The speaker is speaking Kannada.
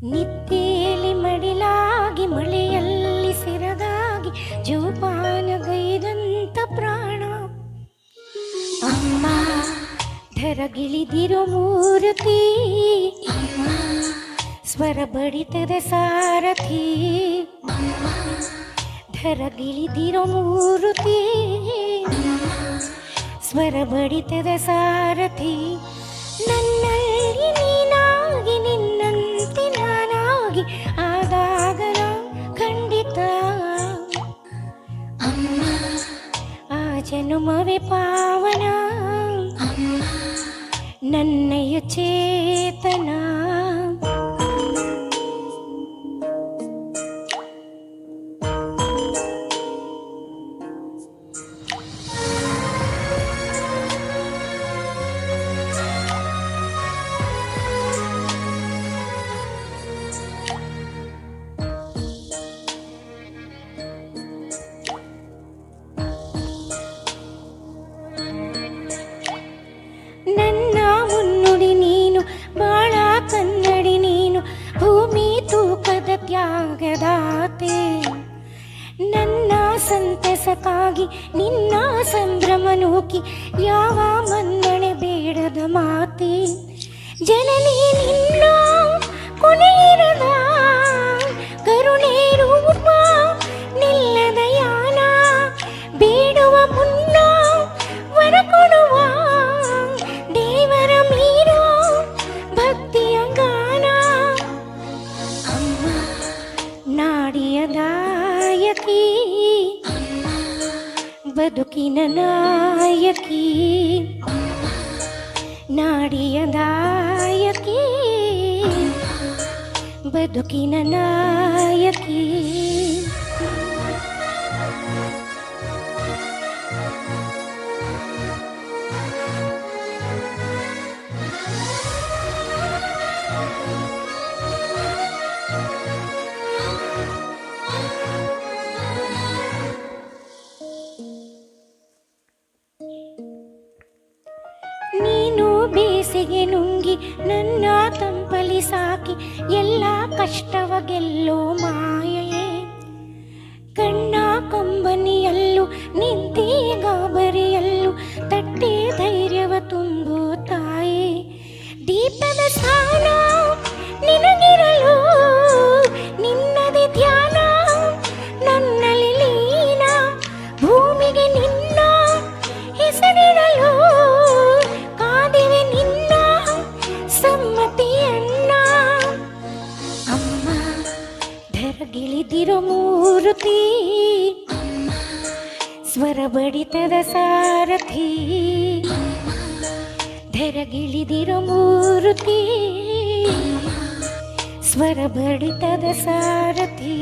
ನಿತ್ತೇಲಿ ಮಡಿಲಾಗಿ ಮಳೆಯಲ್ಲಿ ಸಿರದಾಗಿ ಜೋಪಾನಗೈದಂತ ಪ್ರಾಣ ಅಮ್ಮ ಧರಗಿಳಿದಿರೋ ಮೂರ್ತಿ ಸ್ವರ ಬಡಿತದ ಸಾರಥಿ ಧರಗಿಳಿದಿರೋ ಮೂರ್ತಿ ಸ್ವರ ಬಡಿತದ ಸಾರಥಿ ನನ್ನಲ್ಲಿ ನೀನಾಗಿ ನಿನ್ನಂತೆ ನಾನಾಗಿ ಆದಾಗ ಖಂಡಿತ ಅಮ್ಮ ಆ ಜನುಮವೇ ಪಾವನ ನನ್ನಯ ಚೇತನ ನನ್ನ ಮುನ್ನುಡಿ ನೀನು ಬಾಳ ಕನ್ನಡಿ ನೀನು ಭೂಮಿ ತೂಕದ ತ್ಯಾಗದಾತೆ ನನ್ನ ಸಂತಸಕ್ಕಾಗಿ ನಿನ್ನ ಸಂಭ್ರಮ ನೂಕಿ ಯಾವ ಮನ್ನಣೆ ಬೇಡದ ಮಾತೆ ಜನನಿ ನಿನ್ನ ಕೊನೆಯಿರದ ಕರುಣೆ ರೂಪ ನಿಲ್ಲದ ಯಾನ ಬೇಡುವ ಮುನ್ನ ವರ ಕೊಡುವ ದೇವರ ಮೀರೋ ಭಕ್ತಿಯ ಗಾನ ಅಮ್ಮ ನಾಡಿಯ ದಾಯಕಿ ಬದುಕಿನ ನಾಯಕಿ ನಾಡಿಯ ದಾಯಕಿ ಬದುಕಿನ ನಾಯಕಿ ನೀನು ಬೇಸಿಗೆ ನುಂಗಿ ನನ್ನ ತಂಪಲಿ ಸಾಕಿ ಎಲ್ಲ ಕಷ್ಟವ ಗೆಲ್ಲೋ ಮಾಯೆ ಕಣ್ಣ ಕಂಬನಿಯಲ್ಲೂ ನಿಂತಿ ಗಾಬರಿಯಲ್ಲೂ ತಟ್ಟೆ ಧೈರ್ಯವ ತುಂಬು ತಾಯಿ ದೀಪದ ಸ್ಥಾನ ನಿನಗಿರಲು ನಿನ್ನದೇ ಧ್ಯಾನ ನನ್ನಲ್ಲಿ ಲೀನ ಭೂಮಿಗೆ ನಿನ್ನ ಹೆಸರಿಡಲು ಕಾದಿವೆ ನಿನ್ನ ಸಮ್ಮತಿಯನ್ನ ಅಮ್ಮ ಧರಗಿಳಿದಿರೋ ಮೂರ್ತಿ ಸ್ವರ ಬಡಿತದ ಸಾರಥಿ ಧರಗಿಳಿದಿರೋ ಮೂರ್ತಿ ಸ್ವರ ಬಡಿತದ ಸಾರಥಿ